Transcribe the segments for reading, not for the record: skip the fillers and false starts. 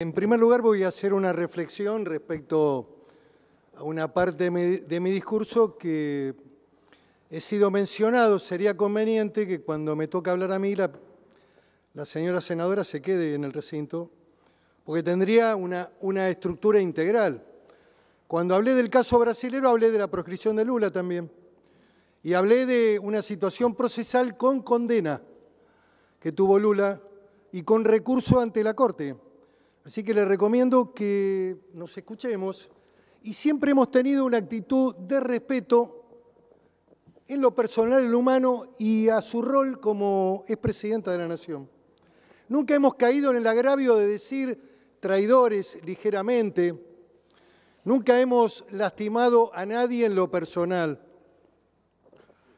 En primer lugar, voy a hacer una reflexión respecto a una parte de mi discurso que he sido mencionado. Sería conveniente que cuando me toca hablar a mí, la señora senadora se quede en el recinto, porque tendría una estructura integral. Cuando hablé del caso brasilero, hablé de la proscripción de Lula también. Y hablé de una situación procesal con condena que tuvo Lula y con recurso ante la Corte. Así que le recomiendo que nos escuchemos y siempre hemos tenido una actitud de respeto en lo personal, en lo humano y a su rol como expresidenta de la Nación. Nunca hemos caído en el agravio de decir traidores ligeramente, nunca hemos lastimado a nadie en lo personal.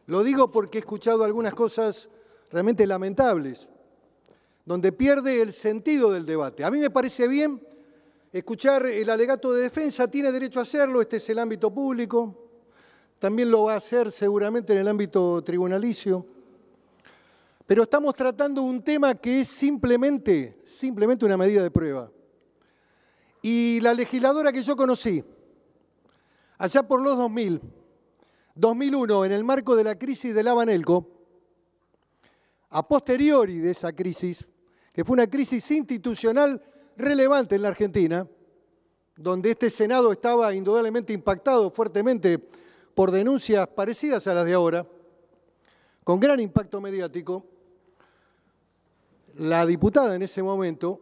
Lo digo porque he escuchado algunas cosas realmente lamentables, donde pierde el sentido del debate. A mí me parece bien escuchar el alegato de defensa, tiene derecho a hacerlo, este es el ámbito público, también lo va a hacer seguramente en el ámbito tribunalicio, pero estamos tratando un tema que es simplemente una medida de prueba. Y la legisladora que yo conocí, allá por los 2001, en el marco de la crisis del Abanelco, a posteriori de esa crisis, que fue una crisis institucional relevante en la Argentina, donde este Senado estaba indudablemente impactado fuertemente por denuncias parecidas a las de ahora, con gran impacto mediático, la diputada en ese momento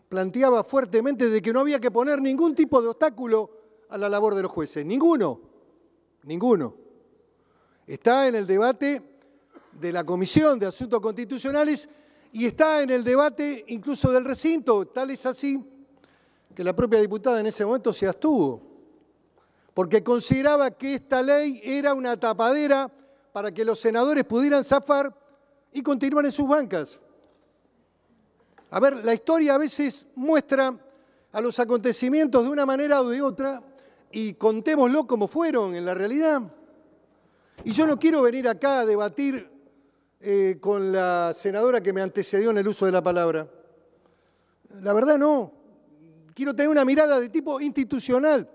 planteaba fuertemente de que no había que poner ningún tipo de obstáculo a la labor de los jueces. Ninguno. Está en el debate de la Comisión de Asuntos Constitucionales y está en el debate incluso del recinto. Tal es así que la propia diputada en ese momento se abstuvo, porque consideraba que esta ley era una tapadera para que los senadores pudieran zafar y continuar en sus bancas. A ver, la historia a veces muestra a los acontecimientos de una manera o de otra y contémoslo como fueron en la realidad. Y yo no quiero venir acá a debatir con la senadora que me antecedió en el uso de la palabra. La verdad no. Quiero tener una mirada de tipo institucional.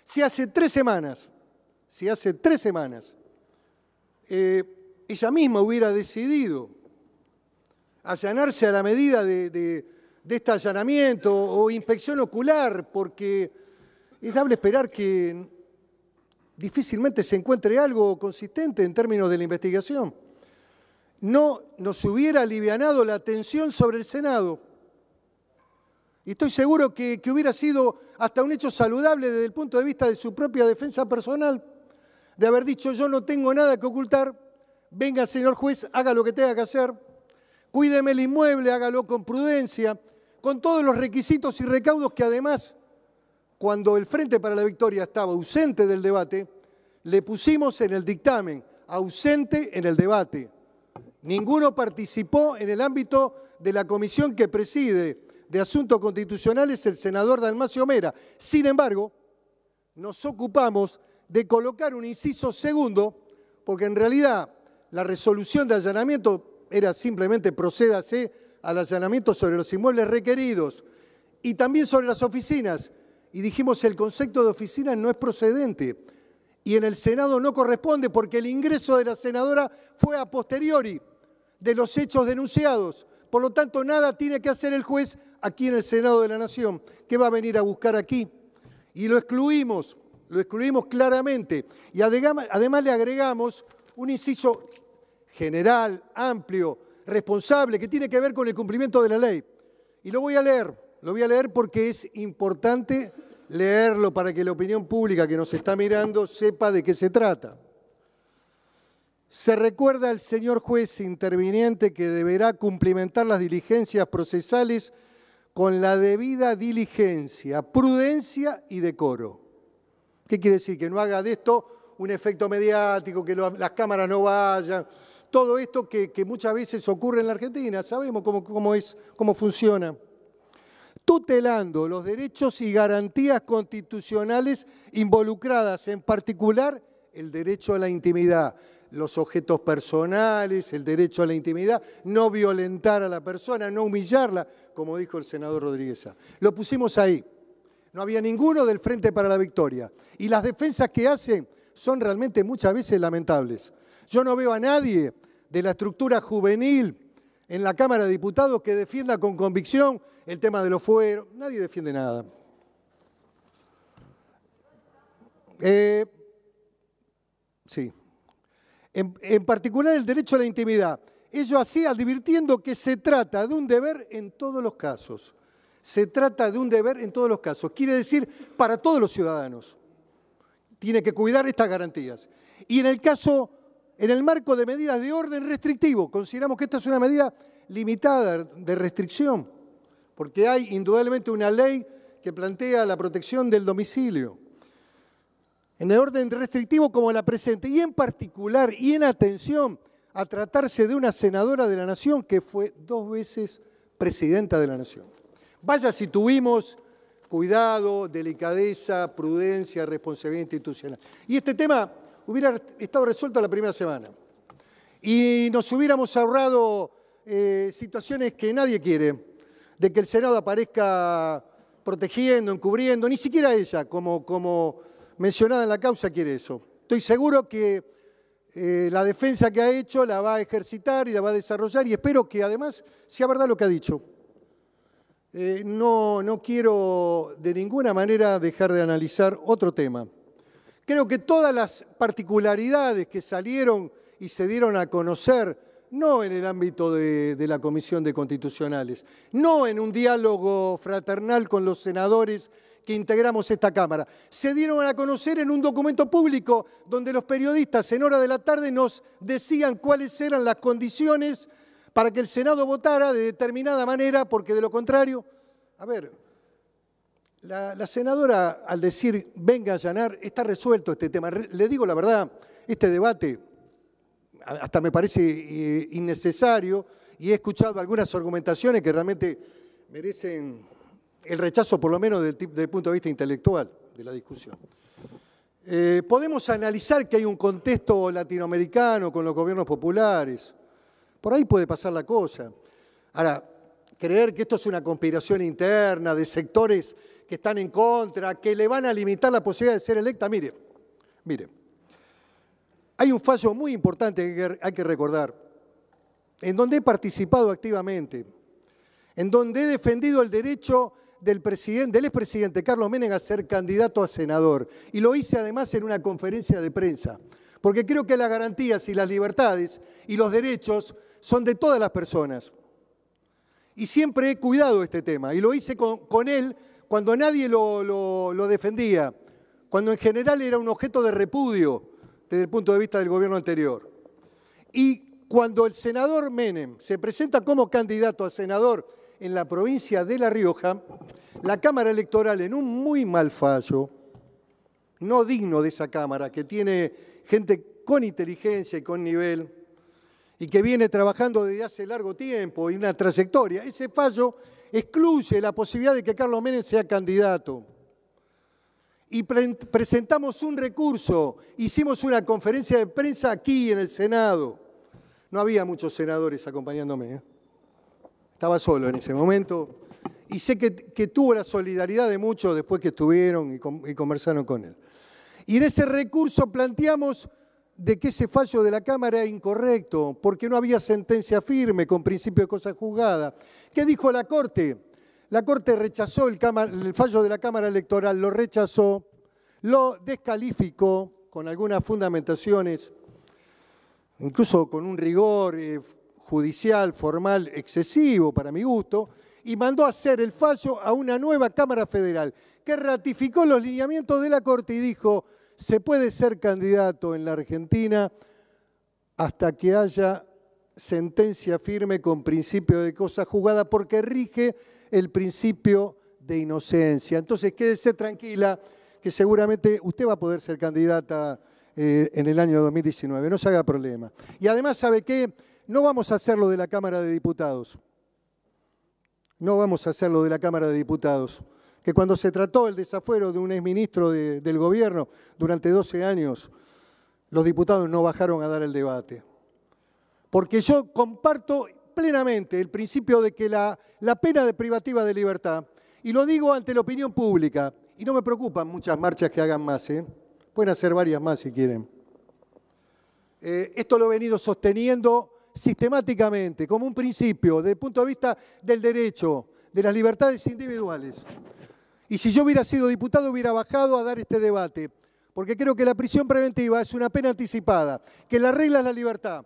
Si hace 3 semanas, ella misma hubiera decidido allanarse a la medida de este allanamiento o inspección ocular, porque es dable esperar que difícilmente se encuentre algo consistente en términos de la investigación. No nos hubiera alivianado la tensión sobre el Senado. Y estoy seguro que hubiera sido hasta un hecho saludable desde el punto de vista de su propia defensa personal, de haber dicho yo no tengo nada que ocultar, venga señor juez, haga lo que tenga que hacer, cuídeme el inmueble, hágalo con prudencia, con todos los requisitos y recaudos que además, cuando el Frente para la Victoria estaba ausente del debate, le pusimos en el dictamen, ausente en el debate. Ninguno participó en el ámbito de la comisión que preside de Asuntos Constitucionales el senador Dalmacio Mera. Sin embargo, nos ocupamos de colocar un inciso segundo, porque en realidad la resolución de allanamiento era simplemente procédase al allanamiento sobre los inmuebles requeridos y también sobre las oficinas. Y dijimos el concepto de oficina no es procedente y en el Senado no corresponde porque el ingreso de la senadora fue a posteriori de los hechos denunciados. Por lo tanto, nada tiene que hacer el juez aquí en el Senado de la Nación. ¿Qué va a venir a buscar aquí? Y lo excluimos claramente. Y además le agregamos un inciso general, amplio, responsable, que tiene que ver con el cumplimiento de la ley. Y lo voy a leer porque es importante leerlo para que la opinión pública que nos está mirando sepa de qué se trata. Se recuerda al señor juez interviniente que deberá cumplimentar las diligencias procesales con la debida diligencia, prudencia y decoro. ¿Qué quiere decir? Que no haga de esto un efecto mediático, que las cámaras no vayan, todo esto que muchas veces ocurre en la Argentina, sabemos cómo funciona. Tutelando los derechos y garantías constitucionales involucradas, en particular el derecho a la intimidad. los objetos personales, el derecho a la intimidad, no violentar a la persona, no humillarla, como dijo el senador Rodríguez Sá. Lo pusimos ahí. No había ninguno del Frente para la Victoria. Y las defensas que hacen son realmente muchas veces lamentables. Yo no veo a nadie de la estructura juvenil en la Cámara de Diputados que defienda con convicción el tema de los fueros. Nadie defiende nada. Sí. En particular el derecho a la intimidad. Ello así advirtiendo que se trata de un deber en todos los casos. Se trata de un deber en todos los casos. Quiere decir para todos los ciudadanos. Tiene que cuidar estas garantías. Y en el marco de medidas de orden restrictivo, consideramos que esta es una medida limitada de restricción, porque hay indudablemente una ley que plantea la protección del domicilio. En el orden restrictivo como la presente, y en particular, y en atención, a tratarse de una senadora de la Nación que fue 2 veces presidenta de la Nación. Vaya si tuvimos cuidado, delicadeza, prudencia, responsabilidad institucional. Y este tema hubiera estado resuelto la primera semana. Y nos hubiéramos ahorrado situaciones que nadie quiere, de que el Senado aparezca protegiendo, encubriendo, ni siquiera ella, como mencionada en la causa, quiere eso. Estoy seguro que la defensa que ha hecho la va a ejercitar y la va a desarrollar y espero que además sea verdad lo que ha dicho. No quiero de ninguna manera dejar de analizar otro tema. Creo que todas las particularidades que salieron y se dieron a conocer, no en el ámbito de la Comisión de Constitucionales, no en un diálogo fraternal con los senadores que integramos esta Cámara, se dieron a conocer en un documento público donde los periodistas en hora de la tarde nos decían cuáles eran las condiciones para que el Senado votara de determinada manera, porque de lo contrario, a ver, la senadora al decir venga a allanar, está resuelto este tema. Le digo la verdad, este debate hasta me parece innecesario y he escuchado algunas argumentaciones que realmente merecen el rechazo, por lo menos desde el punto de vista intelectual de la discusión. Podemos analizar que hay un contexto latinoamericano con los gobiernos populares. Por ahí puede pasar la cosa. Ahora, creer que esto es una conspiración interna de sectores que están en contra, que le van a limitar la posibilidad de ser electa, mire, hay un fallo muy importante que hay que recordar, en donde he participado activamente, en donde he defendido el derecho del expresidente Carlos Menem a ser candidato a senador. Y lo hice además en una conferencia de prensa, porque creo que las garantías y las libertades y los derechos son de todas las personas. Y siempre he cuidado este tema, y lo hice con él cuando nadie lo defendía, cuando en general era un objeto de repudio desde el punto de vista del gobierno anterior. Y cuando el senador Menem se presenta como candidato a senador en la provincia de La Rioja, la Cámara Electoral, en un muy mal fallo, no digno de esa Cámara, que tiene gente con inteligencia y con nivel, y que viene trabajando desde hace largo tiempo y una trayectoria, ese fallo excluye la posibilidad de que Carlos Menem sea candidato. Y presentamos un recurso, hicimos una conferencia de prensa aquí en el Senado. No había muchos senadores acompañándome, Estaba solo en ese momento y sé que tuvo la solidaridad de muchos después que estuvieron y conversaron con él. Y en ese recurso planteamos de que ese fallo de la Cámara era incorrecto, porque no había sentencia firme con principio de cosa juzgada. ¿Qué dijo la Corte? La Corte rechazó el fallo de la Cámara Electoral, lo rechazó, lo descalificó con algunas fundamentaciones, incluso con un rigor judicial, formal, excesivo para mi gusto, y mandó a hacer el fallo a una nueva Cámara Federal, que ratificó los lineamientos de la Corte y dijo: se puede ser candidato en la Argentina hasta que haya sentencia firme con principio de cosa juzgada, porque rige el principio de inocencia. Entonces, quédese tranquila, que seguramente usted va a poder ser candidata en el año 2019, no se haga problema. Y además, ¿sabe qué? No vamos a hacerlo de la Cámara de Diputados. No vamos a hacerlo de la Cámara de Diputados. Que cuando se trató el desafuero de un exministro del gobierno durante 12 años, los diputados no bajaron a dar el debate. Porque yo comparto plenamente el principio de que la pena privativa de libertad, y lo digo ante la opinión pública, y no me preocupan muchas marchas que hagan más, pueden hacer varias más si quieren. Esto lo he venido sosteniendo sistemáticamente, como un principio, desde el punto de vista del derecho, de las libertades individuales. Y si yo hubiera sido diputado, hubiera bajado a dar este debate, porque creo que la prisión preventiva es una pena anticipada, que la regla es la libertad.